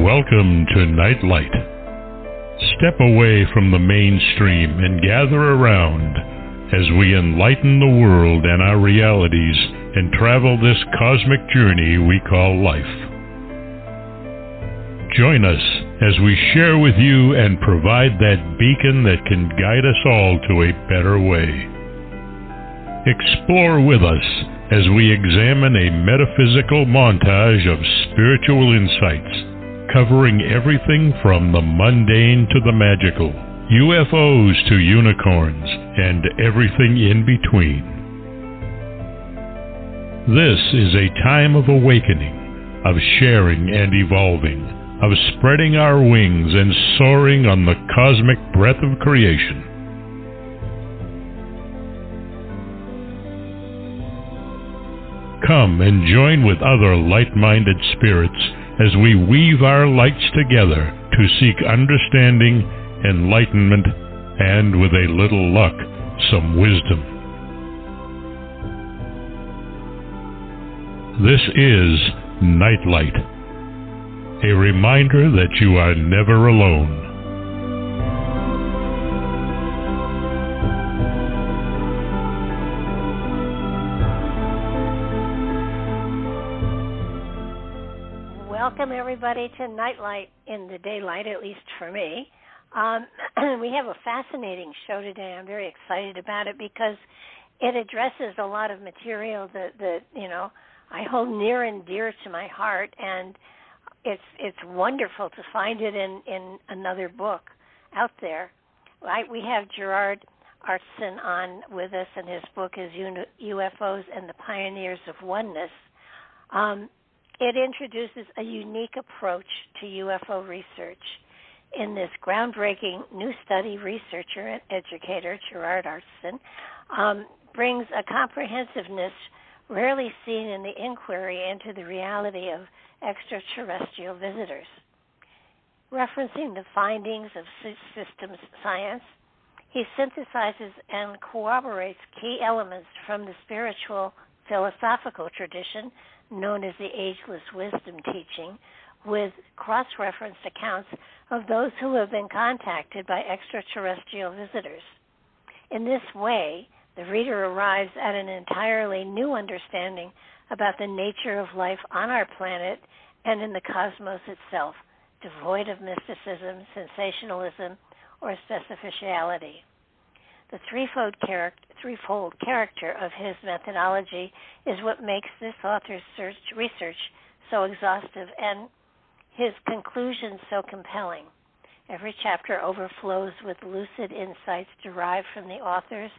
Welcome to Nightlight. Step away from the mainstream and gather around as we enlighten the world and our realities and travel this cosmic journey we call life. Join us as we share with you and provide that beacon that can guide us all to a better way. Explore with us as we examine a metaphysical montage of spiritual insights, covering everything from the mundane to the magical, UFOs to unicorns, and everything in between. This is a time of awakening, of sharing and evolving, of spreading our wings and soaring on the cosmic breath of creation. Come and join with other light-minded spirits as we weave our lights together to seek understanding, enlightenment, and, with a little luck, some wisdom. This is Nightlight, a reminder that you are never alone. Welcome, everybody, to Nightlight in the daylight, at least for me. We have a fascinating show today. I'm very excited about it because it addresses a lot of material that I hold near and dear to my heart, and it's wonderful to find it in another book out there. We have Gerard Aartsen on with us, and his book is UFOs and the Pioneers of Oneness. It introduces a unique approach to UFO research. In this groundbreaking new study, researcher and educator Gerard Aartsen brings a comprehensiveness rarely seen in the inquiry into the reality of extraterrestrial visitors. Referencing the findings of systems science, he synthesizes and corroborates key elements from the spiritual philosophical tradition known as the Ageless Wisdom teaching, with cross-referenced accounts of those who have been contacted by extraterrestrial visitors. In this way, the reader arrives at an entirely new understanding about the nature of life on our planet and in the cosmos itself, devoid of mysticism, sensationalism, or superficiality. The threefold character of his methodology is what makes this author's research so exhaustive and his conclusions so compelling. Every chapter overflows with lucid insights derived from the author's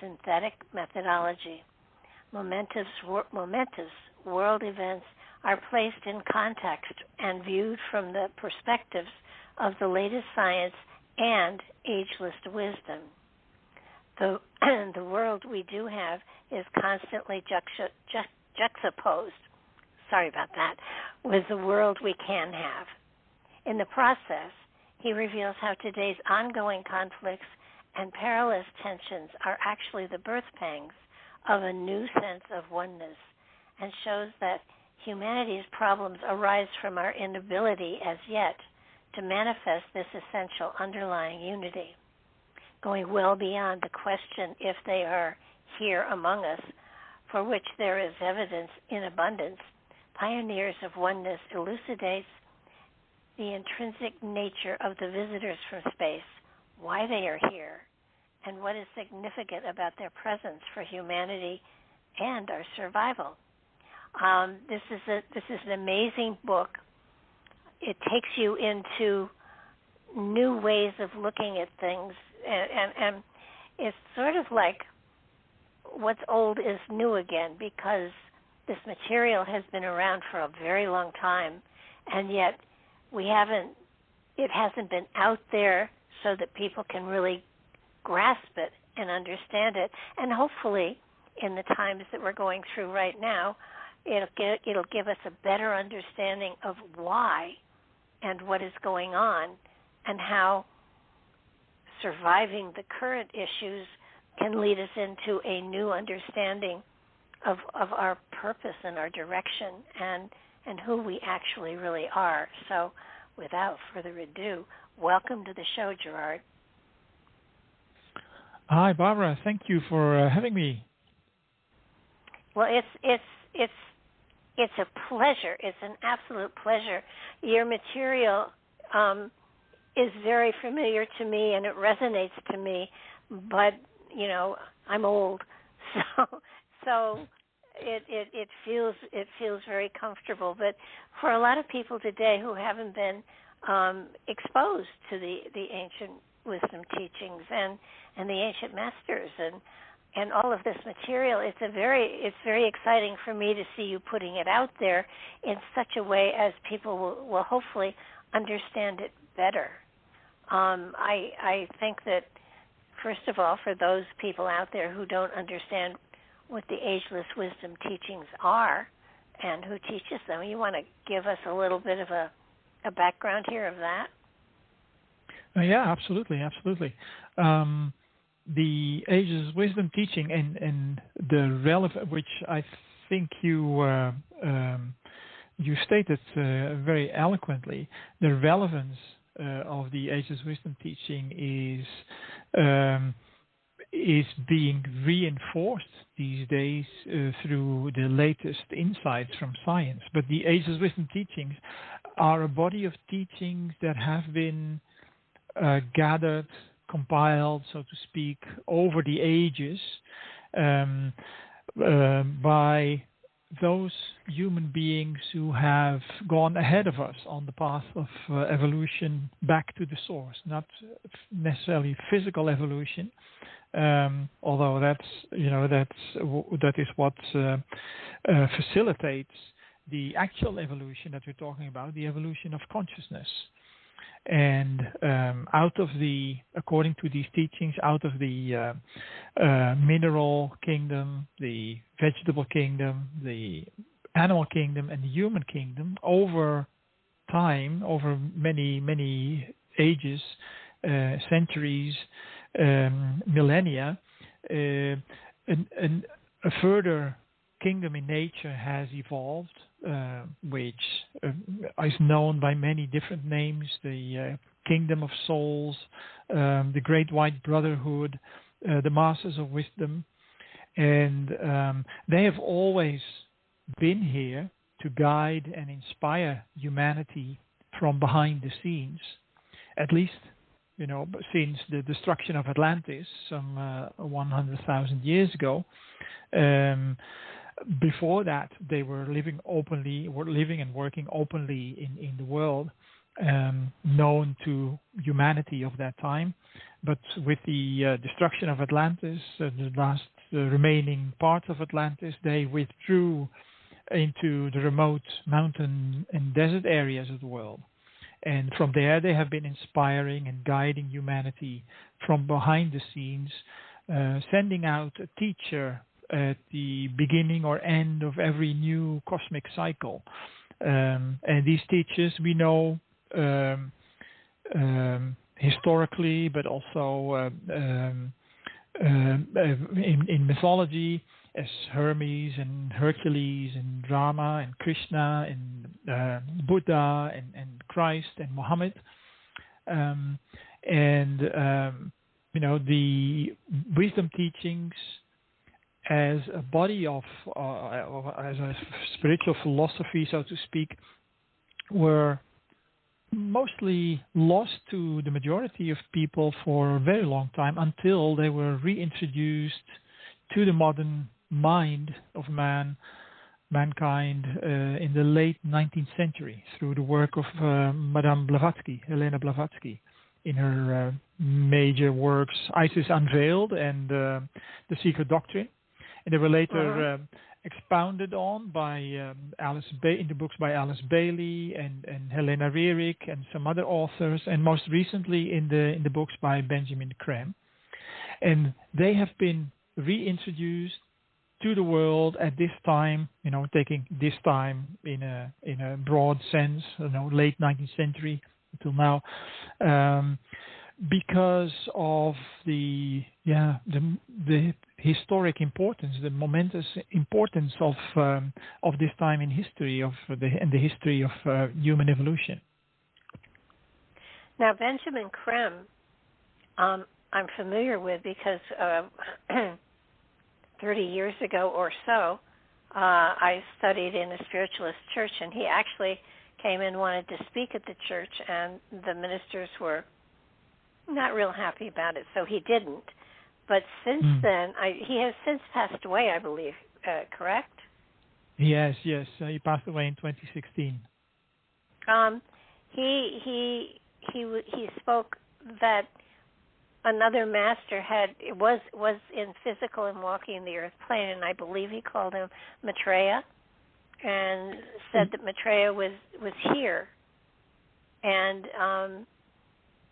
synthetic methodology. Momentous world events are placed in context and viewed from the perspectives of the latest science and ageless wisdom. The world we do have is constantly juxtaposed, with the world we can have. In the process, he reveals how today's ongoing conflicts and perilous tensions are actually the birth pangs of a new sense of oneness, and shows that humanity's problems arise from our inability as yet to manifest this essential underlying unity. Going well beyond the question if they are here among us, for which there is evidence in abundance, Pioneers of Oneness elucidates the intrinsic nature of the visitors from space, why they are here, and what is significant about their presence for humanity and our survival. This is an amazing book. It takes you into new ways of looking at things, and it's sort of like what's old is new again, because this material has been around for a very long time, and yet it hasn't been out there so that people can really grasp it and understand it. And hopefully, in the times that we're going through right now, it'll give us a better understanding of why and what is going on, and how surviving the current issues can lead us into a new understanding of our purpose and our direction and who we actually really are. So without further ado, welcome to the show, Gerard. Hi, Barbara. Thank you for having me. Well, it's a pleasure. It's an absolute pleasure. Your material is very familiar to me, and it resonates to me. But I'm old, so it feels very comfortable. But for a lot of people today who haven't been exposed to the ancient wisdom teachings and the ancient masters and all of this material, it's very exciting for me to see you putting it out there in such a way as people will hopefully understand it better. I think that, first of all, for those people out there who don't understand what the Ageless Wisdom teachings are and who teaches them, you want to give us a little bit of a background here of that? Yeah, absolutely. The Ageless Wisdom teaching and the relevant, which I think you stated very eloquently, the relevance of the Ageless Wisdom teaching is being reinforced these days through the latest insights from science. But the Ageless Wisdom teachings are a body of teachings that have been gathered, compiled, so to speak, over the ages by those human beings who have gone ahead of us on the path of evolution back to the source, not necessarily physical evolution, although that is what facilitates the actual evolution that we're talking about, the evolution of consciousness. And according to these teachings, out of the mineral kingdom, the vegetable kingdom, the animal kingdom, and the human kingdom, over time, over many ages, centuries, millennia, a further kingdom in nature has evolved, which is known by many different names: the Kingdom of Souls, the Great White Brotherhood, the Masters of Wisdom, and they have always been here to guide and inspire humanity from behind the scenes, at least since the destruction of Atlantis some 100,000 years ago. Before that, they were living and working openly in the world, known to humanity of that time. But with the destruction of Atlantis, the last remaining parts of Atlantis, they withdrew into the remote mountain and desert areas of the world. And from there, they have been inspiring and guiding humanity from behind the scenes, sending out a teacher at the beginning or end of every new cosmic cycle. And these teachers we know historically, but also in mythology as Hermes and Hercules and Rama and Krishna and Buddha and Christ and Muhammad. The wisdom teachings as a body of as a spiritual philosophy, so to speak, were mostly lost to the majority of people for a very long time, until they were reintroduced to the modern mind of mankind in the late 19th century through the work of Madame Blavatsky, Helena Blavatsky, in her major works Isis Unveiled and The Secret Doctrine. And they were later expounded on by in the books by Alice Bailey and Helena Rearick and some other authors, and most recently in the books by Benjamin Creme. And they have been reintroduced to the world at this time, taking this time in a broad sense, late 19th century until now, because of the historic importance, the momentous importance of this time in history and the history of human evolution. Now, Benjamin Creme, I'm familiar with because 30 years ago or so, I studied in a spiritualist church, and he actually came and wanted to speak at the church, and the ministers were not real happy about it, so he didn't. But since then, he has since passed away, I believe, correct? Yes. He passed away in 2016. He spoke that another master was in physical and walking the earth plane, and I believe he called him Maitreya, and said that Maitreya was here, and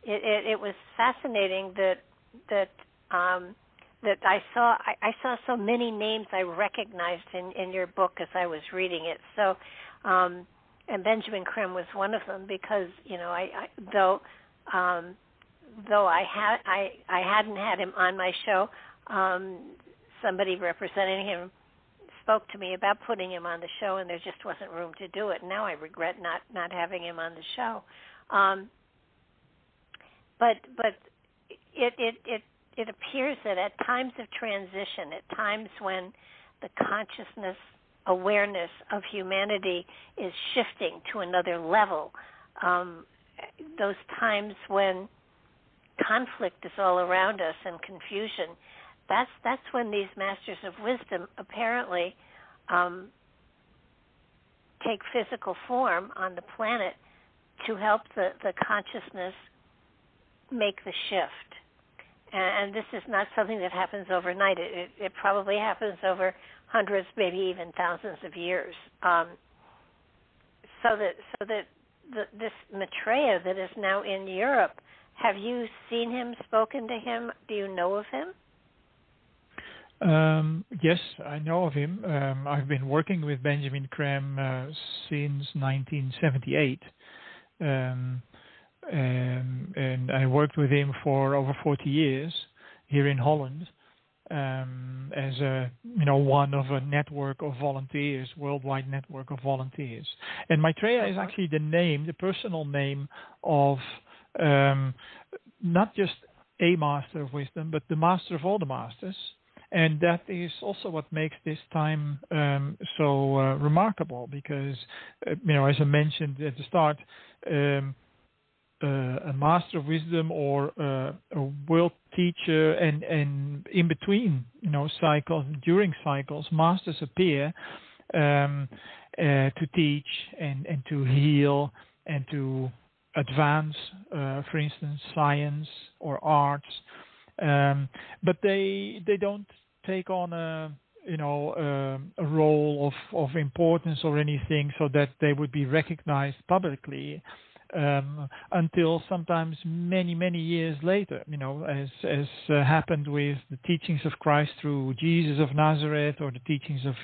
it was fascinating that I saw so many names I recognized in your book as I was reading it. So, and Benjamin Creme was one of them because though I hadn't had him on my show, somebody representing him spoke to me about putting him on the show, and there just wasn't room to do it. Now I regret not having him on the show. But it appears that at times of transition, at times when the consciousness, awareness of humanity is shifting to another level, those times when conflict is all around us and confusion, that's when these masters of wisdom apparently take physical form on the planet to help the consciousness make the shift. And this is not something that happens overnight. It probably happens over hundreds, maybe even thousands of years. So that this Maitreya that is now in Europe, have you seen him, spoken to him? Do you know of him? Yes, I know of him. I've been working with Benjamin Creme since 1978. And I worked with him for over 40 years here in Holland as one of a network of volunteers, worldwide network of volunteers. And Maitreya is actually the personal name of not just a master of wisdom, but the master of all the masters. And that is also what makes this time so remarkable, because, as I mentioned at the start, a master of wisdom or a world teacher, and in between, cycles, during cycles, masters appear to teach and to heal and to advance, for instance, science or arts, but they don't take on a role of importance or anything so that they would be recognized publicly until sometimes many years later, as happened with the teachings of Christ through Jesus of Nazareth, or the teachings of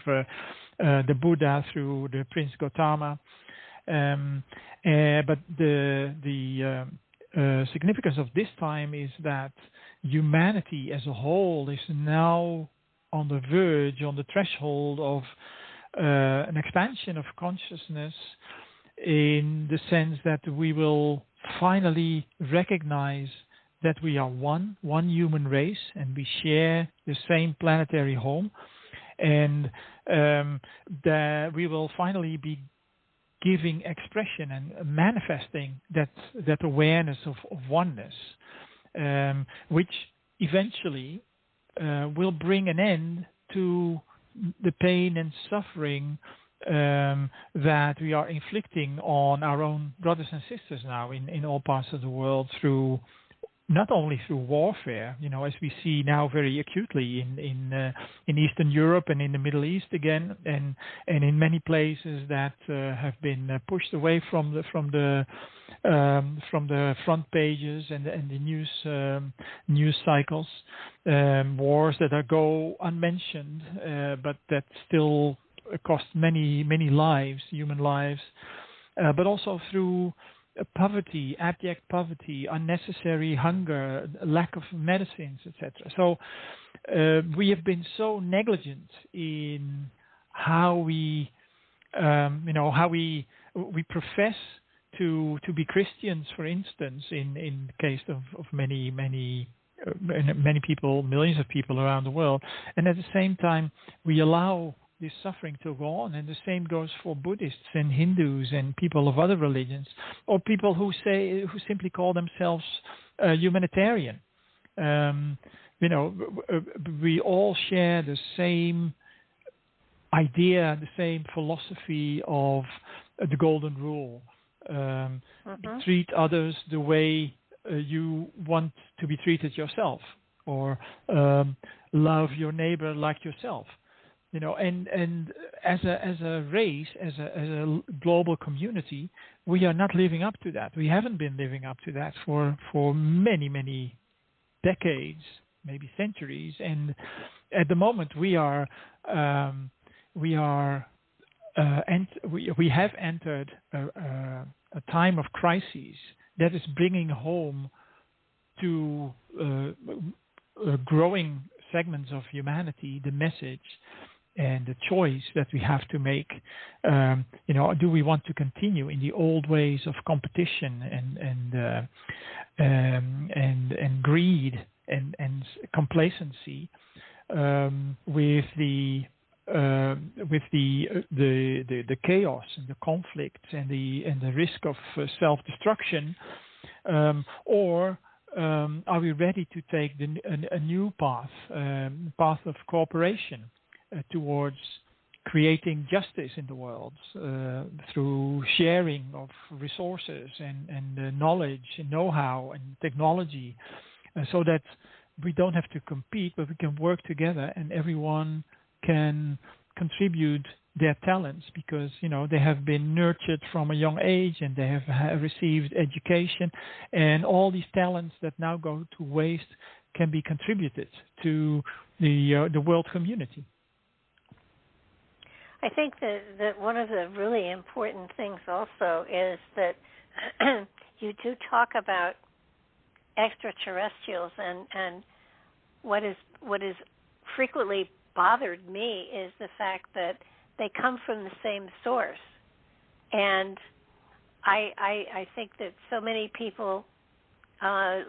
the Buddha through the Prince Gautama. But the significance of this time is that humanity as a whole is now on the verge, on the threshold of an expansion of consciousness, in the sense that we will finally recognize that we are one human race, and we share the same planetary home, and that we will finally be giving expression and manifesting that awareness of oneness, which eventually will bring an end to the pain and suffering that we are inflicting on our own brothers and sisters now in all parts of the world, through not only through warfare, as we see now very acutely in Eastern Europe and in the Middle East again, and in many places that have been pushed away from the front pages and the news cycles, wars that go unmentioned, but that still cost many lives, human lives, but also through poverty, abject poverty, unnecessary hunger, lack of medicines, etc. So we have been so negligent in how we profess to be Christians, for instance, in the case of many people, millions of people around the world, and at the same time we allow this suffering to go on. And the same goes for Buddhists and Hindus and people of other religions, or people who simply call themselves humanitarian. We all share the same idea, the same philosophy of the golden rule. Treat others the way you want to be treated yourself, or love your neighbor like yourself. And as a race, as a global community, we are not living up to that. We haven't been living up to that for many decades, maybe centuries. And at the moment, we have entered a time of crises that is bringing home to growing segments of humanity the message and the choice that we have to make. Do we want to continue in the old ways of competition and greed and complacency with the chaos and the conflict and the risk of self-destruction, or are we ready to take a new path of cooperation towards creating justice in the world through sharing of resources and knowledge and know-how and technology, so that we don't have to compete, but we can work together and everyone can contribute their talents, because they have been nurtured from a young age and they have received education, and all these talents that now go to waste can be contributed to the world community. I think that one of the really important things also is that you do talk about extraterrestrials, and what is frequently bothered me is the fact that they come from the same source. And I think that so many people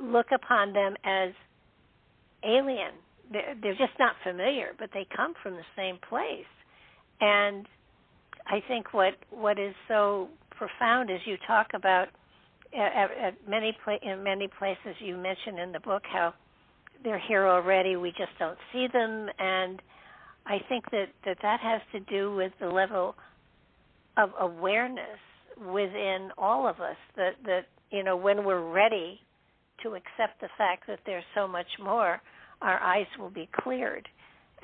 look upon them as alien. They're just not familiar, but they come from the same place. And I think what is so profound is you talk about in many places you mention in the book how they're here already, we just don't see them. And I think that has to do with the level of awareness within all of us, that when we're ready to accept the fact that there's so much more, our eyes will be cleared.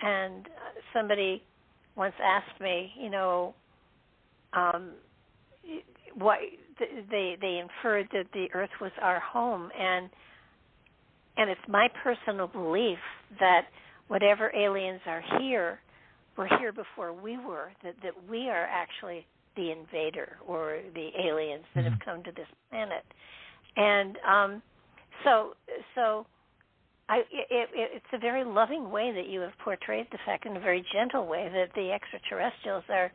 And somebody once asked me, what they inferred that the Earth was our home, and it's my personal belief that whatever aliens are here were here before we were, that we are actually the invader or the aliens that have come to this planet. And it's a very loving way that you have portrayed the fact, in a very gentle way, that the extraterrestrials are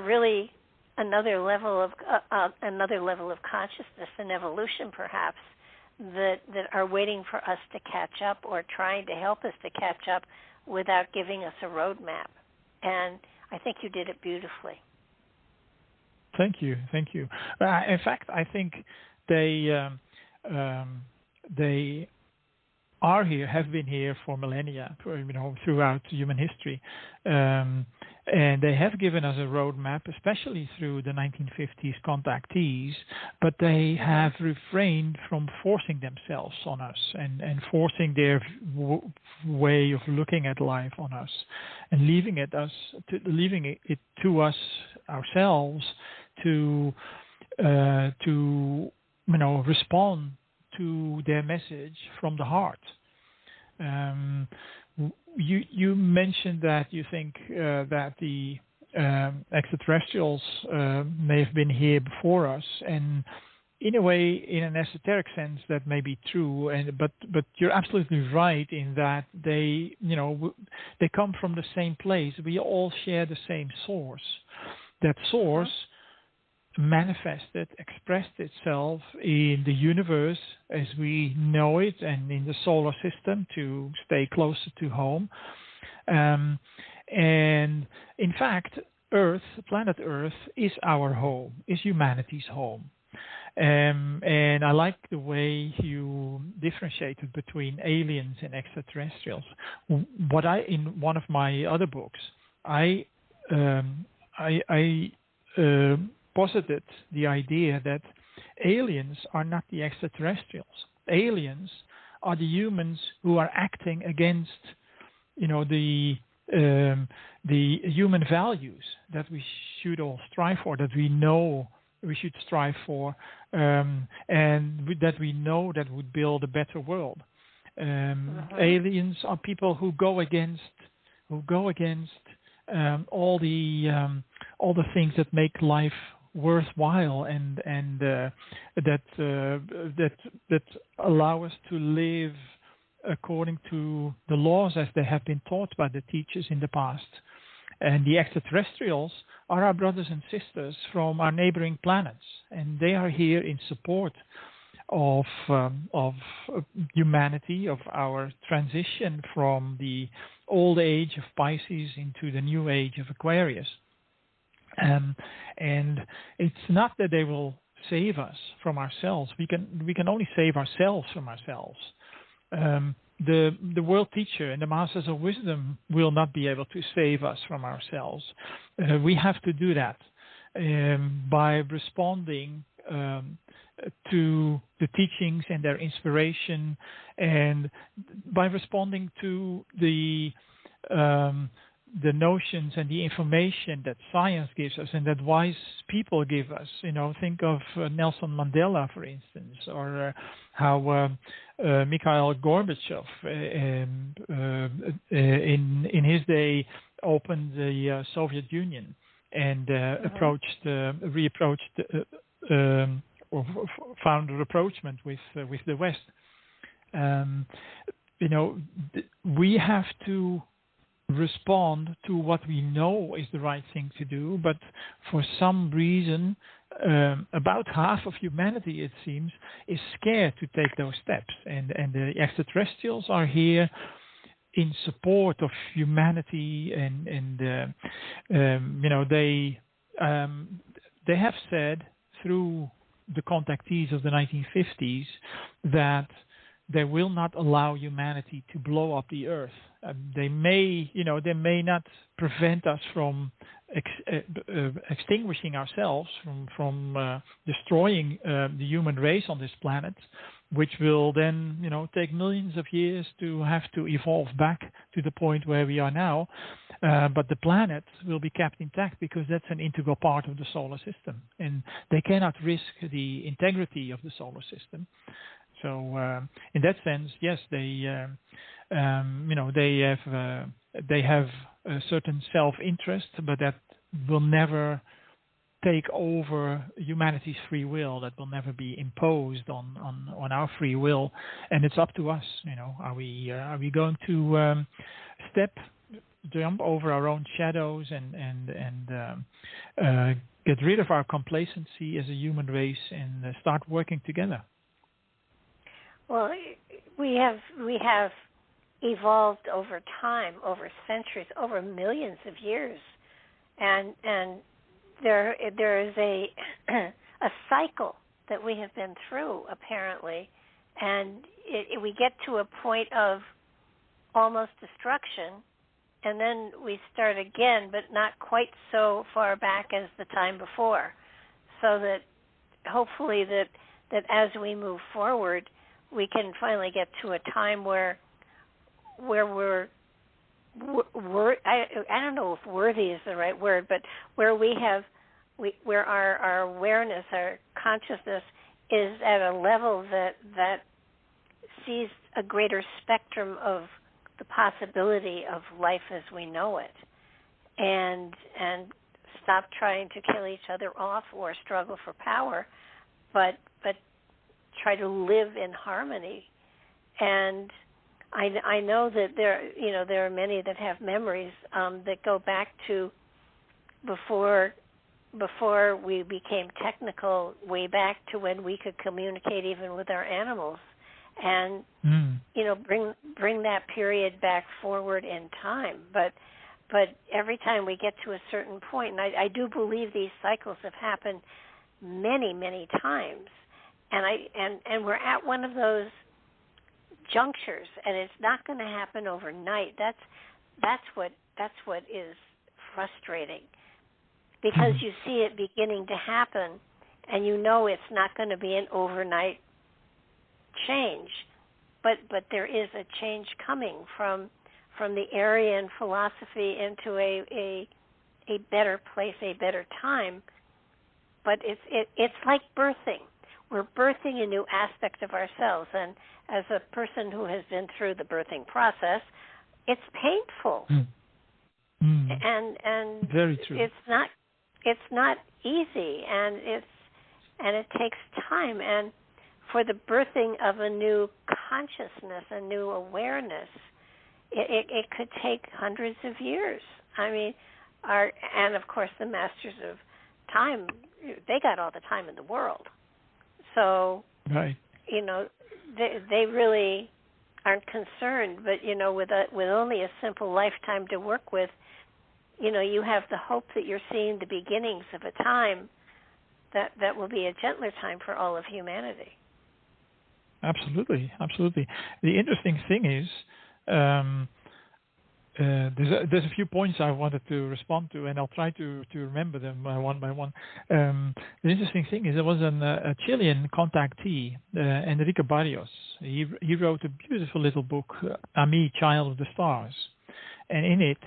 really another level of consciousness and evolution, perhaps, that are waiting for us to catch up, or trying to help us to catch up without giving us a roadmap. And I think you did it beautifully. Thank you. In fact, I think they are here, have been here for millennia, throughout human history, and they have given us a roadmap, especially through the 1950s contactees. But they have refrained from forcing themselves on us and forcing their way of looking at life on us, and leaving it to us ourselves to respond to their message from the heart. You mentioned that you think that the extraterrestrials may have been here before us, and in a way, in an esoteric sense, that may be true. But you're absolutely right in that they come from the same place. We all share the same source. That source manifested, expressed itself in the universe as we know it and in the solar system, to stay closer to home. And in fact, Earth, planet Earth, is our home, is humanity's home. And I like the way you differentiated between aliens and extraterrestrials. In one of my other books, I posited the idea that aliens are not the extraterrestrials. Aliens are the humans who are acting against, the human values that we should all strive for, that we know we should strive for, and that we know that would build a better world. Aliens are people who go against all the things that make life worthwhile and that allow us to live according to the laws as they have been taught by the teachers in the past. And the extraterrestrials are our brothers and sisters from our neighboring planets, and they are here in support of humanity, of our transition from the old age of Pisces into the new age of Aquarius. And it's not that they will save us from ourselves. We can only save ourselves from ourselves. The world teacher and the masters of wisdom will not be able to save us from ourselves. We have to do that by responding to the teachings and their inspiration, and by responding to the notions and the information that science gives us and that wise people give us. Think of Nelson Mandela, for instance, or how Mikhail Gorbachev in his day opened the Soviet Union and reapproached or found a rapprochement with the West. We have to respond to what we know is the right thing to do, but for some reason, about half of humanity, it seems, is scared to take those steps, and the extraterrestrials are here in support of humanity, and they have said through the contactees of the 1950s that they will not allow humanity to blow up the Earth. They may not prevent us from extinguishing ourselves, from destroying the human race on this planet, which will then, take millions of years to have to evolve back to the point where we are now. But the planet will be kept intact because that's an integral part of the solar system, and they cannot risk the integrity of the solar system. So, in that sense, yes, they have a certain self-interest, but that will never take over humanity's free will. That will never be imposed on our free will, and it's up to us. Are we going to jump over our own shadows and get rid of our complacency as a human race and start working together? Well, we have evolved over time, over centuries, over millions of years, and there is a cycle that we have been through, apparently, and we get to a point of almost destruction, and then we start again, but not quite so far back as the time before, so that hopefully that as we move forward, we can finally get to a time where we're I don't know if worthy is the right word, but where where our awareness, our consciousness is at a level that sees a greater spectrum of the possibility of life as we know it, and stop trying to kill each other off or struggle for power, but try to live in harmony. And I know that there are many that have memories that go back to before before we became technical, way back to when we could communicate even with our animals, and bring that period back forward in time. But every time we get to a certain point, and I do believe these cycles have happened many, many times, and we're at one of those junctures, and it's not going to happen overnight. That's what is frustrating, because you see it beginning to happen, and you know it's not going to be an overnight change, but there is a change coming from the Aryan philosophy into a better place, a better time. But it's like birthing. We're birthing a new aspect of ourselves, and as a person who has been through the birthing process, it's painful, and very true. It's not easy, and it takes time. And for the birthing of a new consciousness, a new awareness, it could take hundreds of years. I mean, and of course the masters of time, they got all the time in the world. So, right. They really aren't concerned. But with only a simple lifetime to work with, you have the hope that you're seeing the beginnings of a time that will be a gentler time for all of humanity. Absolutely, absolutely. The interesting thing is, there's a few points I wanted to respond to, and I'll try to remember them one by one. The interesting thing is there was a Chilean contactee, Enrique Barrios. He wrote a beautiful little book, Ami, Child of the Stars, and in it,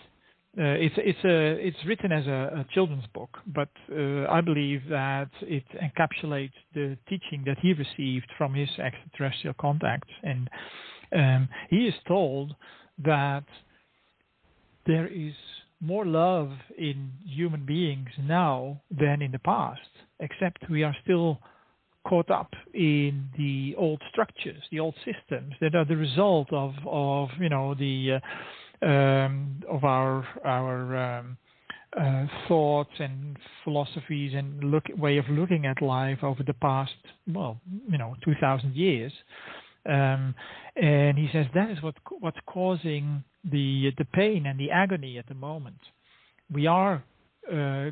it's written as a children's book, but I believe that it encapsulates the teaching that he received from his extraterrestrial contacts, and he is told that there is more love in human beings now than in the past, except we are still caught up in the old structures, the old systems that are the result of our thoughts and philosophies and way of looking at life over the past 2,000 years. And he says that is what's causing the pain and the agony at the moment. We are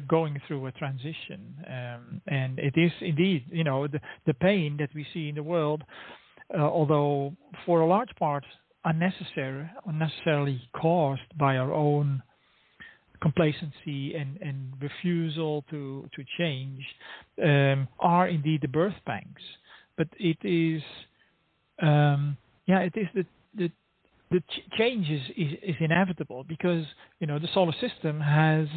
going through a transition, and it is indeed, the pain that we see in the world, although for a large part unnecessarily caused by our own complacency and refusal to change, are indeed the birth pangs. But it is. It is the change is inevitable, because the solar system has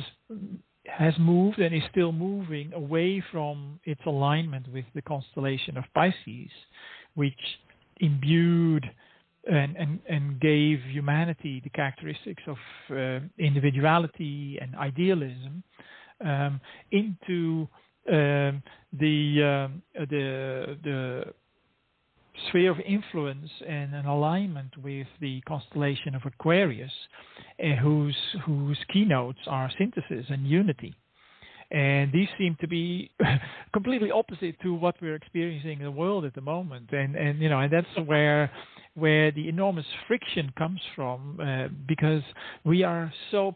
moved and is still moving away from its alignment with the constellation of Pisces, which imbued and gave humanity the characteristics of individuality and idealism, into the sphere of influence and an alignment with the constellation of Aquarius, whose keynotes are synthesis and unity. And these seem to be completely opposite to what we're experiencing in the world at the moment. And that's where the enormous friction comes from, because we are so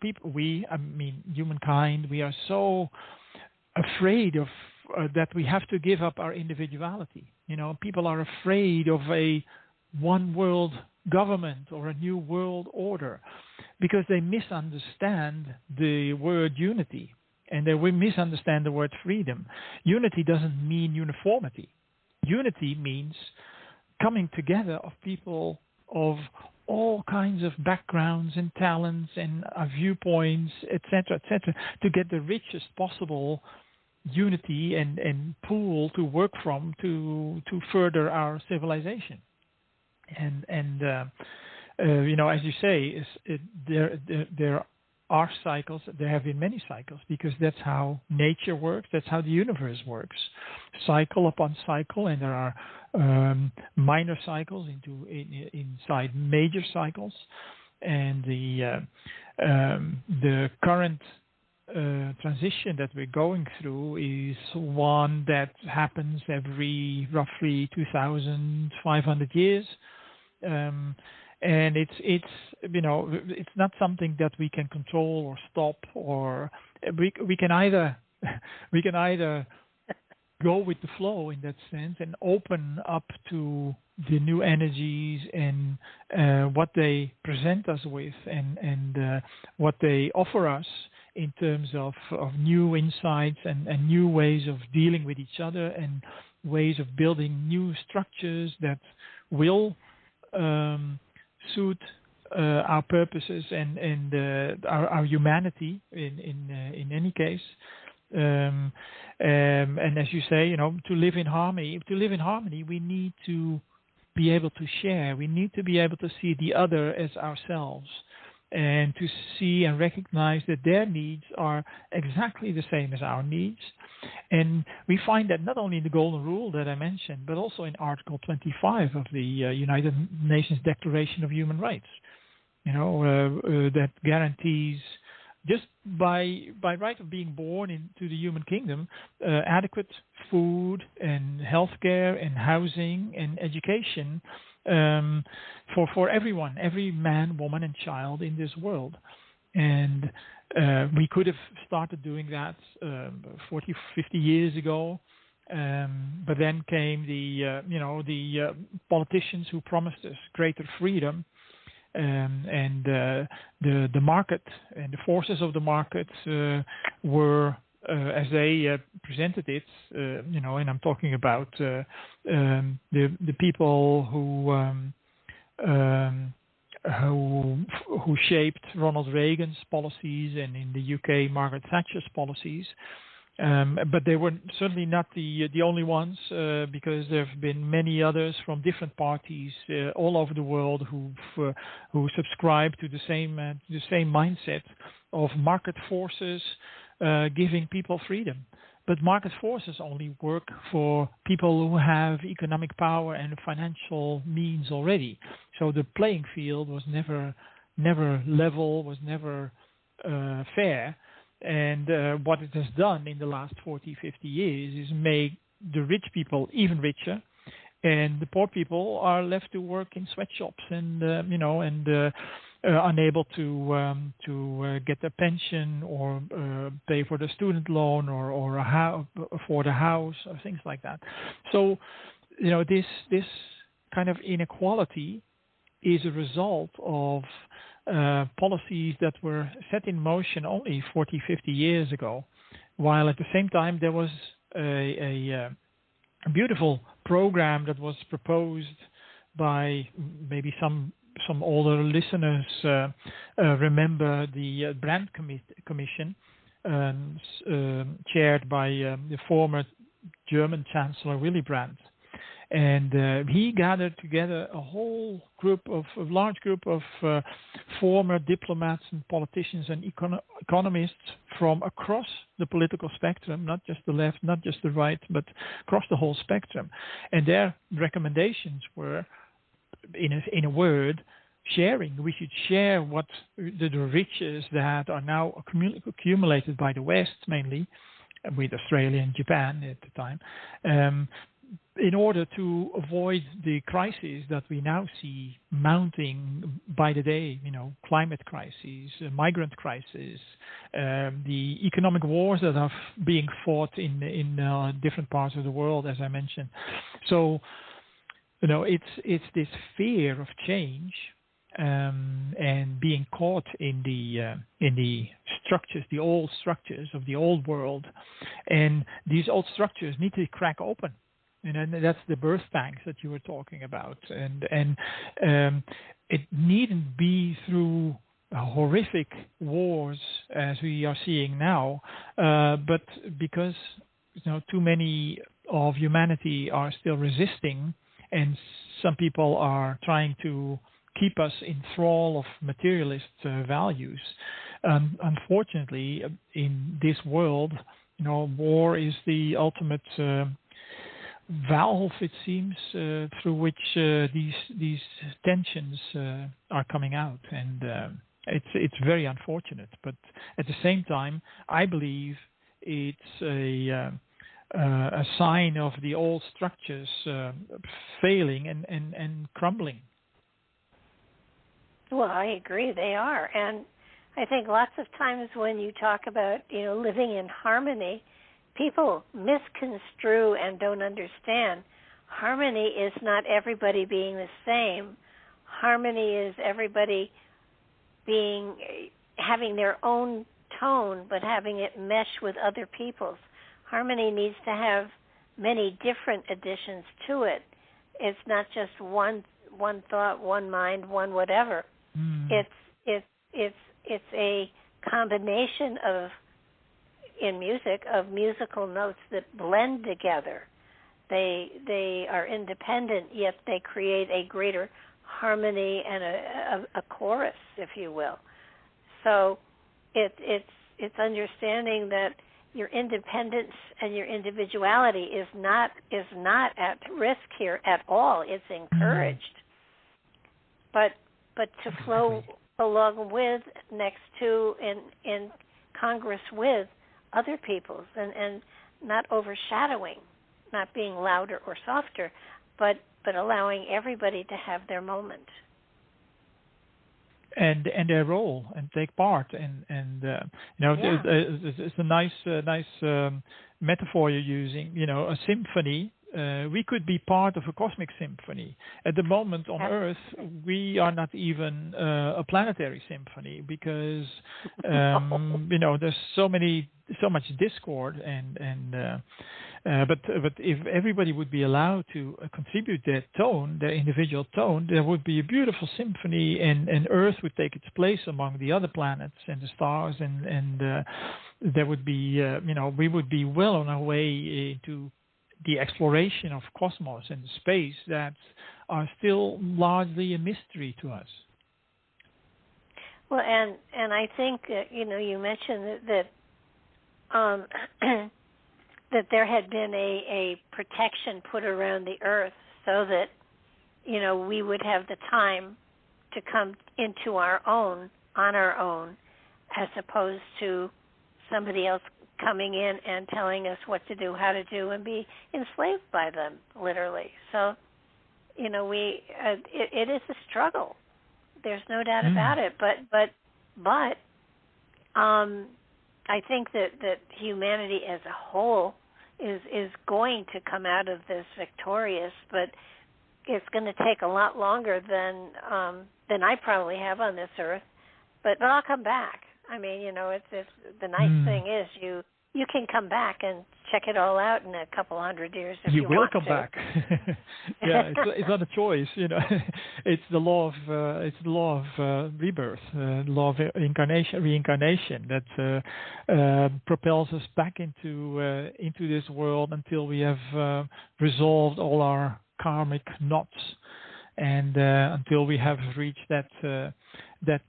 humankind, we are so afraid of that we have to give up our individuality. People are afraid of a one world government or a new world order, because they misunderstand the word unity, and they misunderstand the word freedom. Unity doesn't mean uniformity. Unity means coming together of people of all kinds of backgrounds and talents and viewpoints, etc., to get the richest possible unity and pool to work from to further our civilization. And as you say, there are cycles. There have been many cycles, because that's how nature works. That's how the universe works, cycle upon cycle, and there are minor cycles inside major cycles, and the current transition that we're going through is one that happens every roughly 2,500 years, and it's not something that we can control or stop, or we can either go with the flow in that sense and open up to the new energies and what they present us with and what they offer us in terms of new insights and new ways of dealing with each other and ways of building new structures that will suit our purposes and our humanity in any case. And as you say, to live in harmony. To live in harmony, we need to be able to share. We need to be able to see the other as ourselves, and to see and recognize that their needs are exactly the same as our needs. And we find that not only in the Golden Rule that I mentioned, but also in Article 25 of the United Nations Declaration of Human Rights. That guarantees, just by right of being born into the human kingdom, adequate food and healthcare and housing and education for everyone, every man, woman, and child in this world. And we could have started doing that 40, 50 years ago. But then came the politicians who promised us greater freedom. And the market and the forces of the market were, as they presented it, and I'm talking about the people who shaped Ronald Reagan's policies, and in the UK Margaret Thatcher's policies. But they were certainly not the only ones, because there have been many others from different parties all over the world who subscribe to the same mindset of market forces giving people freedom. But market forces only work for people who have economic power and financial means already. So the playing field was never level, was never fair. And what it has done in the last 40, 50 years is make the rich people even richer, and the poor people are left to work in sweatshops and unable to get a pension or pay for the student loan or afford a house or things like that. So this kind of inequality is a result of policies that were set in motion only 40, 50 years ago, while at the same time there was a beautiful program that was proposed by, maybe some older listeners remember, the Brandt Commission, chaired by the former German Chancellor Willy Brandt. And he gathered together a large group of former diplomats and politicians and economists from across the political spectrum, not just the left, not just the right, but across the whole spectrum. And their recommendations were, in a word, sharing. We should share what the riches that are now accumulated by the West, mainly with Australia and Japan at the time, in order to avoid the crises that we now see mounting by the day, climate crises, migrant crises, the economic wars that are being fought in different parts of the world, as I mentioned. So, it's this fear of change and being caught in the structures, the old structures of the old world, and these old structures need to crack open. And that's the birth pangs that you were talking about, and it needn't be through horrific wars as we are seeing now, but because too many of humanity are still resisting, and some people are trying to keep us in thrall of materialist values. Unfortunately, in this world, war is the ultimate valve, it seems, through which these tensions are coming out. And It's very unfortunate, but at the same time, I believe it's a sign of the old structures failing and crumbling. Well, I agree, they are. And I think lots of times when you talk about, living in harmony, people misconstrue and don't understand. Harmony is not everybody being the same. Harmony is everybody having their own tone, but having it mesh with other people's. Harmony needs to have many different additions to it. It's not just one thought, one mind, one whatever. It's a combination in music of musical notes that blend together. They are independent, yet they create a greater harmony and a chorus, if you will. So it's understanding that your independence and your individuality is not at risk here at all. It's encouraged, but to flow along with, next to, in Congress with other people's, and not overshadowing, not being louder or softer, but allowing everybody to have their moment. And their role, and take part, it's a nice metaphor you're using. A symphony. We could be part of a cosmic symphony. At the moment on Earth, we are not even a planetary symphony because there's so much discord, but if everybody would be allowed to contribute their tone, their individual tone, there would be a beautiful symphony, and Earth would take its place among the other planets and the stars, and there would be we would be well on our way to the exploration of cosmos and space that are still largely a mystery to us. Well, and I think you mentioned that that there had been a protection put around the Earth so that we would have the time to come into our own on our own, as opposed to somebody else coming in and telling us what to do, how to do, and be enslaved by them, literally. So, it is a struggle. There's no doubt about it. But I think that humanity as a whole is going to come out of this victorious, but it's going to take a lot longer than I probably have on this earth. But I'll come back. I mean, it's the nice thing is you can come back and check it all out in a couple hundred years if you want to. You will come back. Yeah, it's not a choice. It's the law of rebirth, the law of reincarnation that propels us back into this world until we have resolved all our karmic knots. And until we have reached that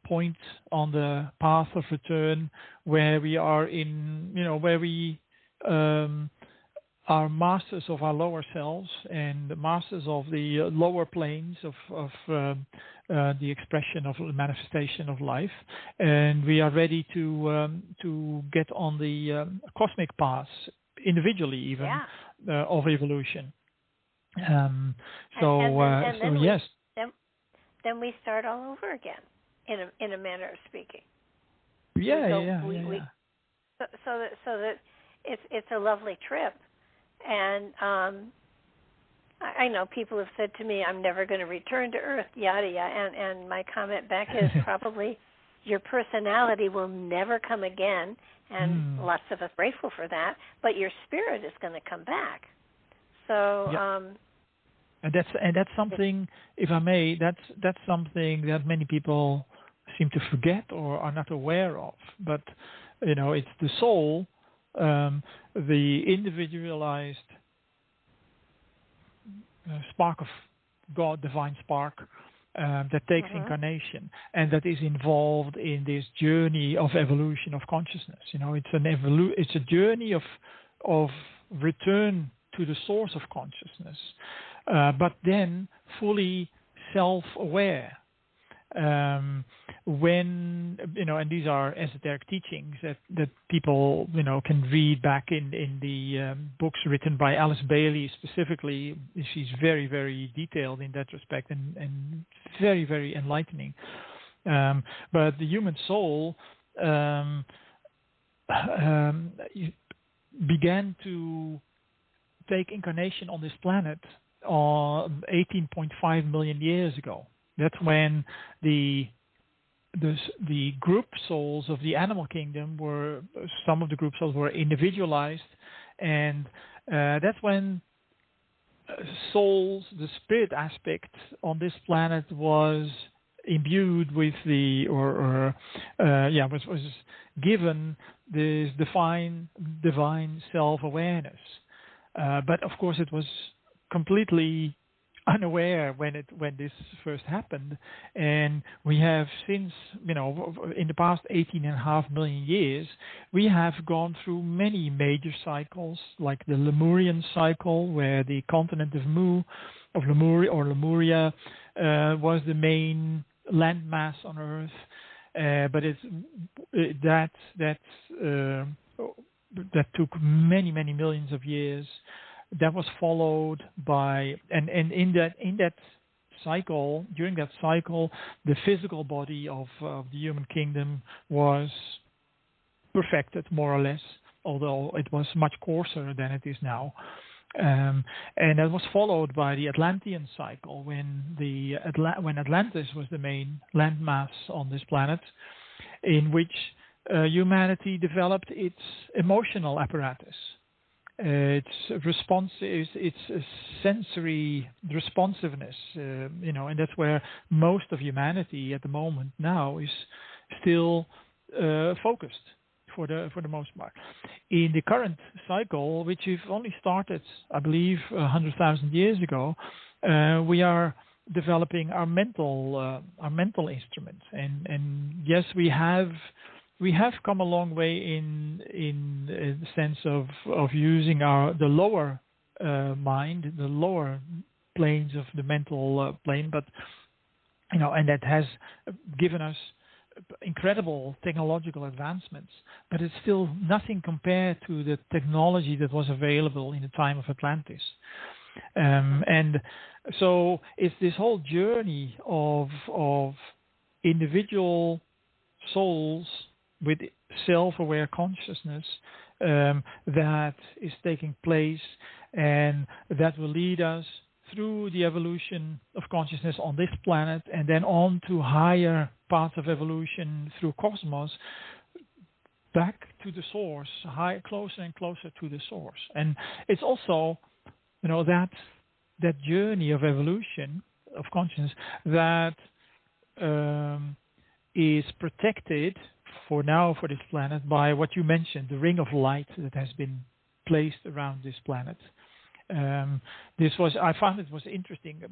point on the path of return where we are where we are masters of our lower selves and masters of the lower planes of the expression of the manifestation of life, and we are ready to get on the cosmic paths individually, even of evolution. Yes. Then we start all over again, in a manner of speaking. So that it's a lovely trip, and I know people have said to me, "I'm never going to return to Earth," yada yada, and my comment back is probably your personality will never come again, and lots of us are grateful for that. But your spirit is going to come back. So. And that's something, if I may, that's something that many people seem to forget or are not aware of. But it's the soul, the individualized spark of God, divine spark, that takes incarnation and that is involved in this journey of evolution of consciousness. It's a journey of return to the source of consciousness. But then fully self-aware. when and these are esoteric teachings that people can read back in the books written by Alice Bailey specifically. She's very, very detailed in that respect and very, very enlightening. But the human soul began to take incarnation on this planet 18.5 million years ago. That's when the group souls of the animal kingdom some of the group souls were individualized, and that's when souls, the spirit aspect on this planet, was imbued with was given this divine self-awareness. But of course, it was completely unaware when this first happened, and we have since in the past 18.5 million years we have gone through many major cycles, like the Lemurian cycle, where the continent of Lemuria was the main landmass on Earth, but that took many millions of years. That was followed by, and in that cycle, during that cycle, the physical body of the human kingdom was perfected, more or less, although it was much coarser than it is now. And that was followed by the Atlantean cycle, when Atlantis was the main landmass on this planet, in which humanity developed its emotional apparatus. Its sensory responsiveness, and that's where most of humanity at the moment now is still focused for the most part. In the current cycle, which we've only started, I believe, 100,000 years ago, we are developing our mental instruments, and yes, we have come a long way in the sense of using the lower mind, the lower planes of the mental plane, but and that has given us incredible technological advancements, but it's still nothing compared to the technology that was available in the time of Atlantis. And so it's this whole journey of individual souls with self-aware consciousness that is taking place, and that will lead us through the evolution of consciousness on this planet, and then on to higher paths of evolution through cosmos, back to the source, closer and closer to the source. And it's also, that journey of evolution of consciousness that is protected for this planet by what you mentioned, the ring of light that has been placed around this planet. I found it was interesting.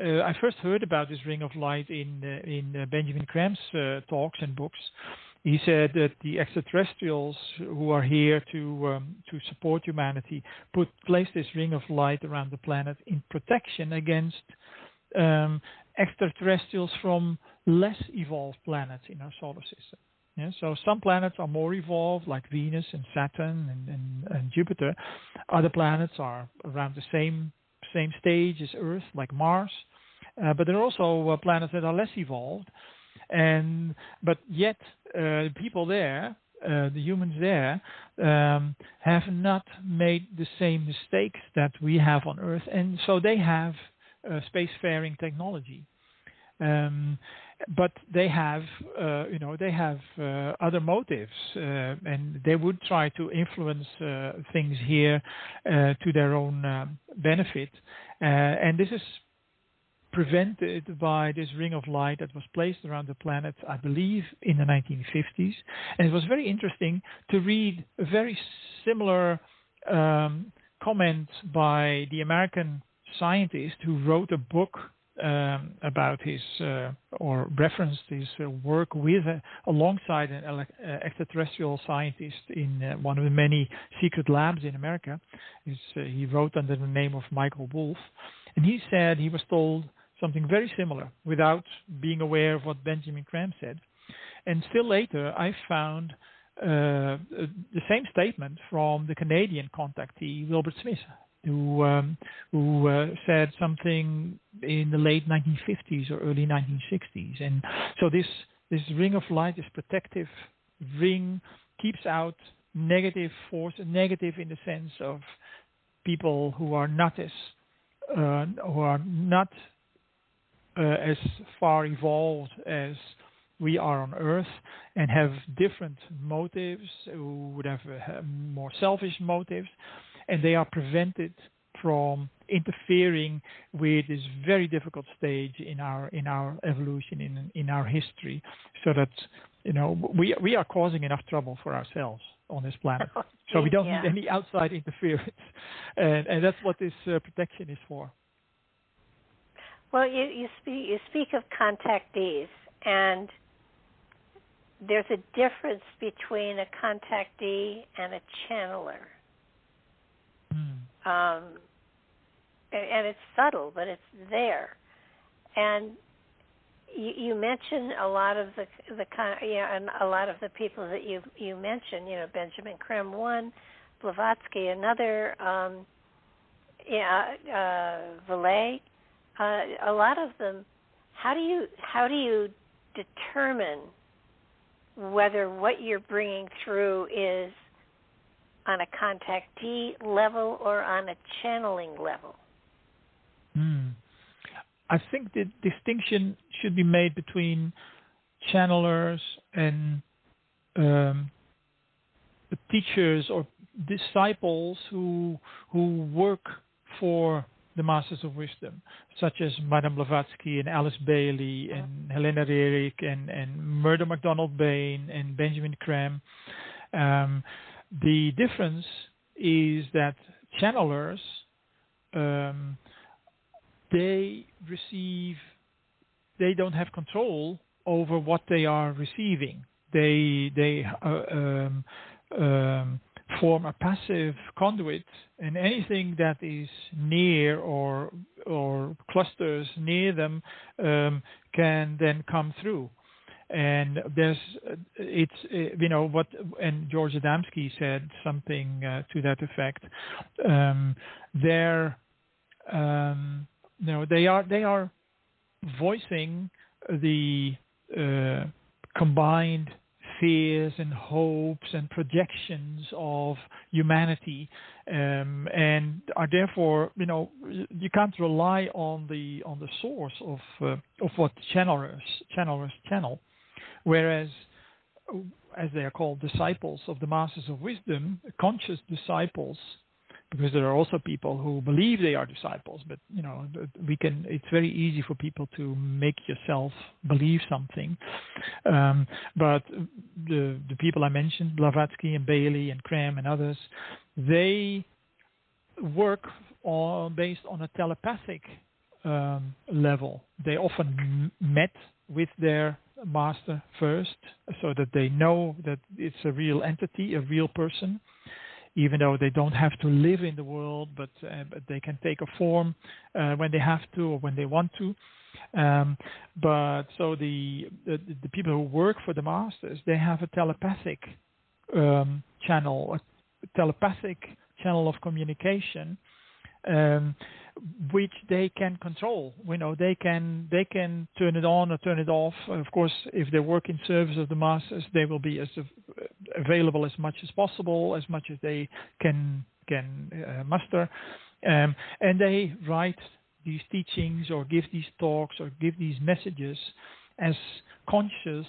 I first heard about this ring of light in Benjamin Creme's talks and books. He said that the extraterrestrials who are here to support humanity placed this ring of light around the planet in protection against extraterrestrials from less evolved planets in our solar system. Yeah, so some planets are more evolved, like Venus and Saturn and Jupiter. Other planets are around the same stage as Earth, like Mars. But there are also planets that are less evolved, but yet people there, the humans there, have not made the same mistakes that we have on Earth, and so they have spacefaring technology. But they have, other motives, and they would try to influence things here to their own benefit. And this is prevented by this ring of light that was placed around the planet, I believe, in the 1950s. And it was very interesting to read a very similar comment by the American scientist who wrote a book about his or referenced his work alongside an extraterrestrial scientist in one of the many secret labs in America. He wrote under the name of Michael Wolff, and he said he was told something very similar, without being aware of what Benjamin Creme said. And still later, I found the same statement from the Canadian contactee, Wilbert Smith, who said something in the late 1950s or early 1960s. And so this ring of light, this protective ring, keeps out negative force, negative in the sense of people who are not as far evolved as we are on Earth, and have different motives, who would have more selfish motives, and they are prevented from interfering with this very difficult stage in our evolution, in our history, so that we are causing enough trouble for ourselves on this planet. So we don't need any outside interference, and that's what this protection is for. Well, you speak of contactees, and there's a difference between a contactee and a channeler. And it's subtle, but it's there. And you mentioned a lot of and a lot of the people that you mentioned. Benjamin Creme one, Blavatsky another, Valet. A lot of them. How do you determine whether what you're bringing through is on a contactee level or on a channeling level? I think the distinction should be made between channelers and teachers or disciples who work for the Masters of Wisdom, such as Madame Blavatsky and Alice Bailey and Helena Rierik and Murdo MacDonald Bain and Benjamin Creme. The difference is that channelers, they don't have control over what they are receiving. They form a passive conduit, and anything that is near or clusters near them can then come through. And and George Adamski said something to that effect. They are voicing the combined fears and hopes and projections of humanity, and are therefore, you can't rely on the source of what channelers channel, whereas, as they are called, disciples of the Masters of Wisdom, conscious disciples, because there are also people who believe they are disciples, but it's very easy for people to make yourself believe something. But the people I mentioned, Blavatsky and Bailey and Creme and others, they work based on a telepathic level. They often met with their master first, so that they know that it's a real entity, a real person, even though they don't have to live in the world, but they can take a form when they have to or when they want to. But so the people who work for the masters, they have a telepathic channel, a telepathic channel of communication, which they can control. They can turn it on or turn it off. Of course, if they work in service of the masters, they will be as available as much as possible, as much as they can muster, and they write these teachings or give these talks or give these messages as conscious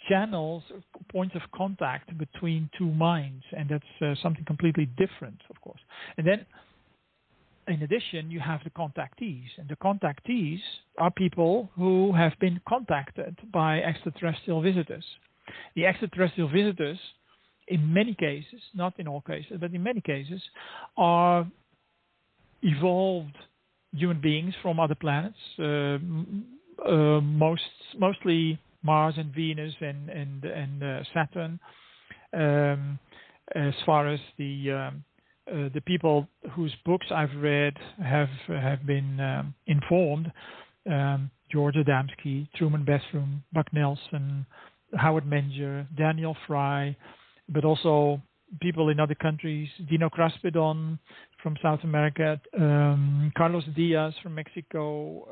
channels, points of contact between two minds, and that's something completely different, of course. And then, in addition, you have the contactees, and the contactees are people who have been contacted by extraterrestrial visitors. The extraterrestrial visitors, in many cases, not in all cases, but in many cases, are evolved human beings from other planets, mostly Mars and Venus and Saturn. As far as the people whose books I've read have been informed, George Adamski, Truman Bethune, Buck Nelson, Howard Menger, Daniel Fry, but also people in other countries, Dino Kraspedon from South America, Carlos Diaz from Mexico,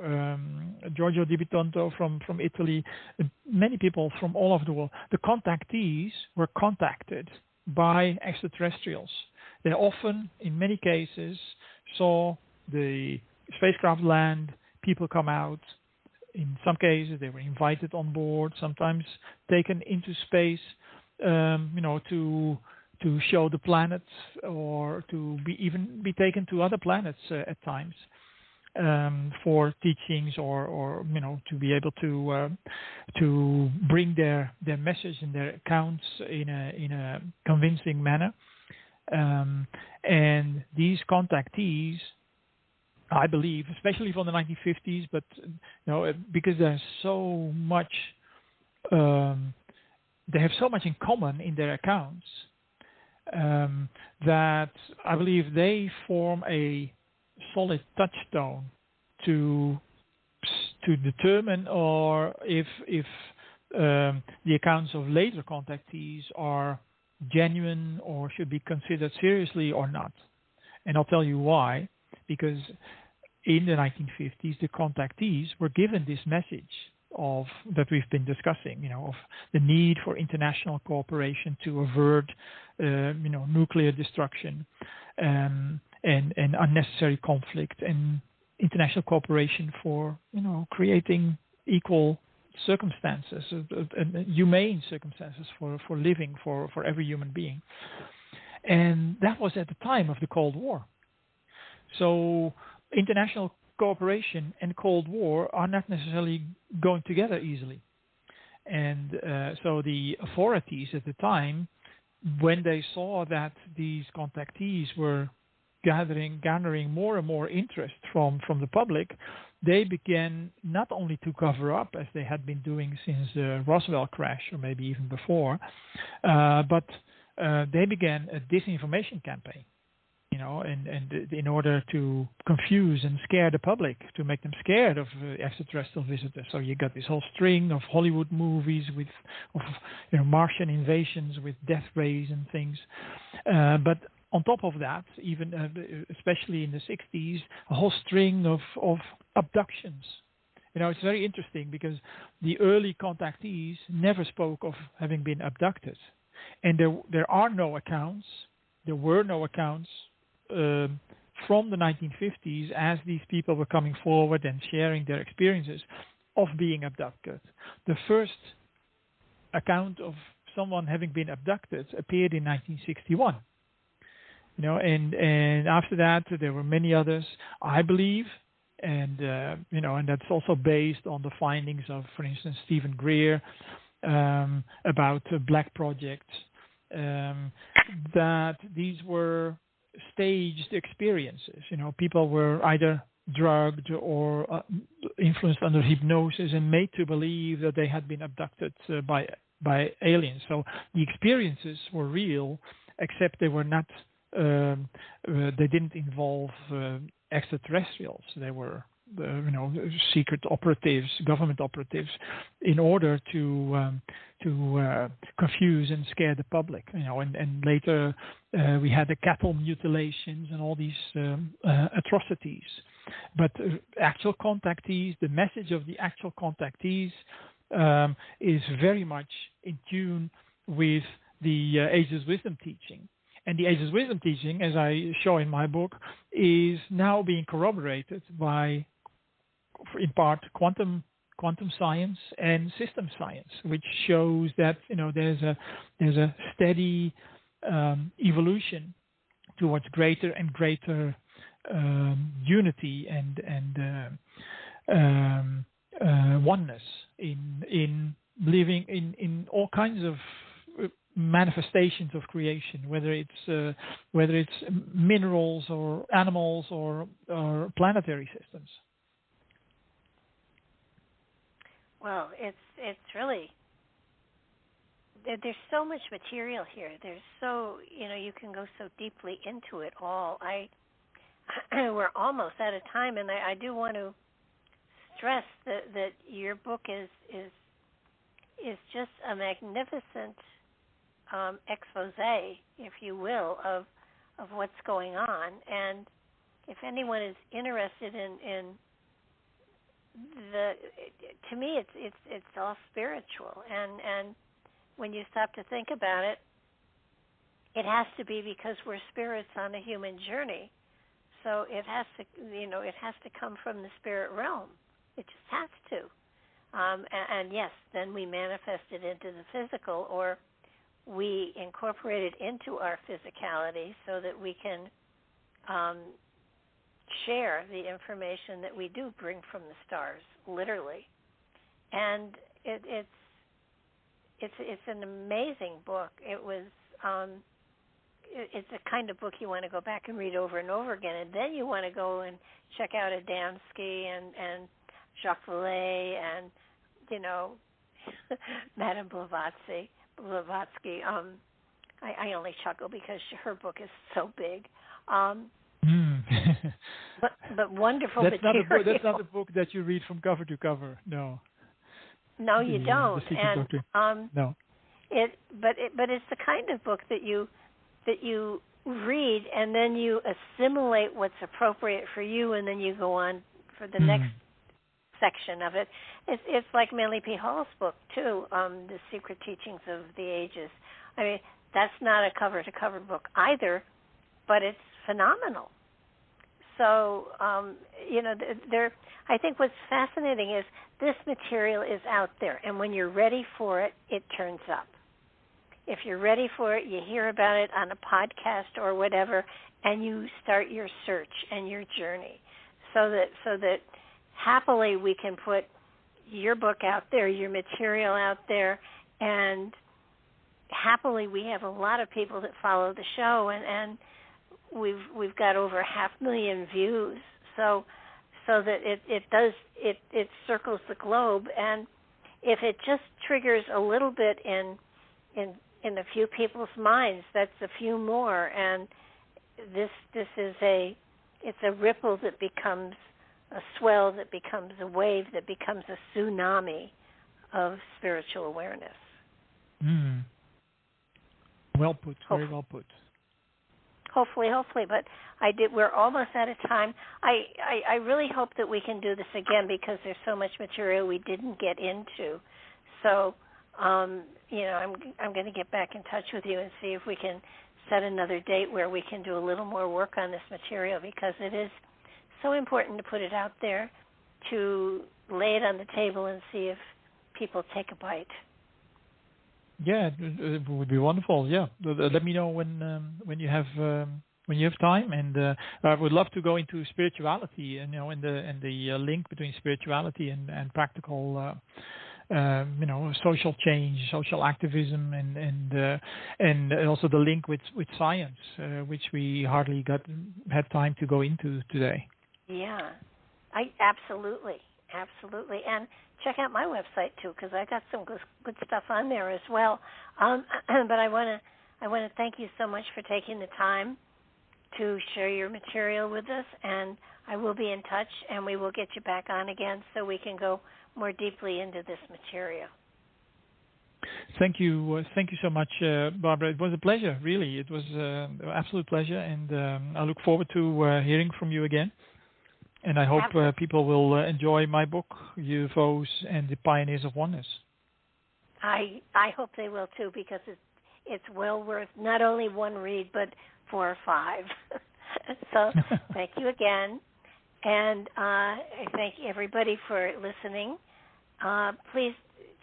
Giorgio Di Bitonto from Italy, many people from all over the world. The contactees were contacted by extraterrestrials. They often, in many cases, saw the spacecraft land, people come out. In some cases, they were invited on board, sometimes taken into space, to show the planets, or to be taken to other planets at times for teachings, or to be able to bring their message and their accounts in a convincing manner. And these contactees, I believe, especially from the 1950s, but because there's so much, they have so much in common in their accounts, that I believe they form a solid touchstone to determine, or if the accounts of later contactees are genuine or should be considered seriously or not. And I'll tell you why. Because in the 1950s, the contactees were given this message that we've been discussing, of the need for international cooperation to avert, nuclear destruction, and unnecessary conflict, and international cooperation for, creating equal circumstances, humane circumstances for living for every human being. And that was at the time of the Cold War. So international cooperation and Cold War are not necessarily going together easily. And so the authorities at the time, when they saw that these contactees were garnering more and more interest from the public, they began not only to cover up, as they had been doing since the Roswell crash, or maybe even before, but they began a disinformation campaign. And in order to confuse and scare the public, to make them scared of extraterrestrial visitors. So you got this whole string of Hollywood movies of Martian invasions with death rays and things. But on top of that, even especially in the 60s, a whole string of abductions. It's very interesting because the early contactees never spoke of having been abducted. And there were no accounts from the 1950s, as these people were coming forward and sharing their experiences of being abducted. The first account of someone having been abducted appeared in 1961. And after that there were many others, I believe, and and that's also based on the findings of, for instance, Stephen Greer about Black Project, that these were staged experiences. People were either drugged or influenced under hypnosis and made to believe that they had been abducted by aliens. So the experiences were real, except they were not. They didn't involve extraterrestrials. They were, secret operatives, government operatives, in order to confuse and scare the public. And later we had the cattle mutilations and all these atrocities. But actual contactees, the message of the actual contactees is very much in tune with the Ageless Wisdom teaching. And the Ageless Wisdom teaching, as I show in my book, is now being corroborated by, in part, quantum science and system science, which shows that there's a steady evolution towards greater and greater unity and oneness in living in all kinds of manifestations of creation, whether it's minerals or animals or planetary systems. Well, it's really, there's so much material here. There's so, you can go so deeply into it all. We're almost out of time, and I do want to stress that your book is just a magnificent expose, if you will, of what's going on. And if anyone is interested in to me, it's all spiritual. And when you stop to think about it, it has to be because we're spirits on a human journey. So it has to come from the spirit realm. It just has to. And yes, then we manifest it into the physical, or we incorporate it into our physicality so that we can share the information that we do bring from the stars, literally. And it's an amazing book. It was it's a kind of book you want to go back and read over and over again, and then you want to go and check out Adamski and Jacques Vallée and Madame Blavatsky. I only chuckle because her book is so big. But wonderful material. That's not a book that you read from cover to cover. No. No, you don't. And no. But it's the kind of book that you read and then you assimilate what's appropriate for you, and then you go on for the next section of it. It's like Manly P. Hall's book too, The Secret Teachings of the Ages. I mean, that's not a cover-to-cover book either, but it's phenomenal. So, I think what's fascinating is this material is out there, and when you're ready for it, it turns up. If you're ready for it, you hear about it on a podcast or whatever, and you start your search and your journey, so that happily we can put your book out there, your material out there, and happily we have a lot of people that follow the show, and we've got over 500,000 views, so that it circles the globe, and if it just triggers a little bit in a few people's minds, that's a few more, and this is a ripple that becomes a swell, that becomes a wave, that becomes a tsunami of spiritual awareness. Well put, very well put. Hopefully, but we're almost out of time. I really hope that we can do this again because there's so much material we didn't get into. So, I'm going to get back in touch with you and see if we can set another date where we can do a little more work on this material, because it is so important to put it out there, to lay it on the table and see if people take a bite. Yeah, it would be wonderful. Yeah, let me know when you have time, and I would love to go into spirituality, and and the link between spirituality and practical, social change, social activism, and also the link with science, which we hardly had time to go into today. Yeah, absolutely. And check out my website too, because I got some good stuff on there as well. But I want to thank you so much for taking the time to share your material with us, and I will be in touch, and we will get you back on again so we can go more deeply into this material. Thank you so much, Barbara. It was a pleasure, really. It was an absolute pleasure, and I look forward to hearing from you again. And I hope people will enjoy my book, UFOs and the Pioneers of Oneness. I hope they will too, because it's well worth not only one read, but 4 or 5. So thank you again. And I thank everybody for listening. Please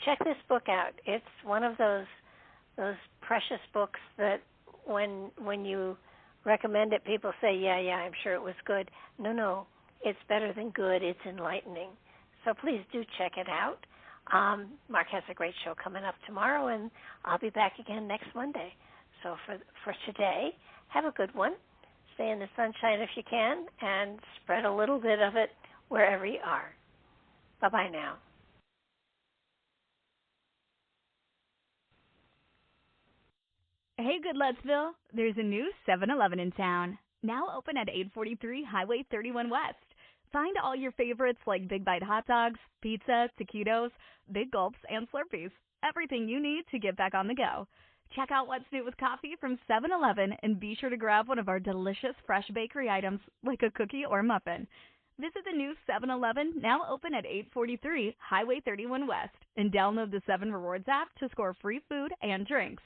check this book out. It's one of those precious books that when you recommend it, people say, yeah, I'm sure it was good. No. It's better than good. It's enlightening. So please do check it out. Mark has a great show coming up tomorrow, and I'll be back again next Monday. So for today, have a good one. Stay in the sunshine if you can, and spread a little bit of it wherever you are. Bye-bye now. Hey, Goodlettsville. There's a new 7-Eleven in town, now open at 843 Highway 31 West. Find all your favorites like Big Bite hot dogs, pizza, taquitos, big gulps, and Slurpees. Everything you need to get back on the go. Check out what's new with coffee from 7-Eleven and be sure to grab one of our delicious fresh bakery items like a cookie or muffin. Visit the new 7-Eleven, now open at 843 Highway 31 West, and download the 7 Rewards app to score free food and drinks.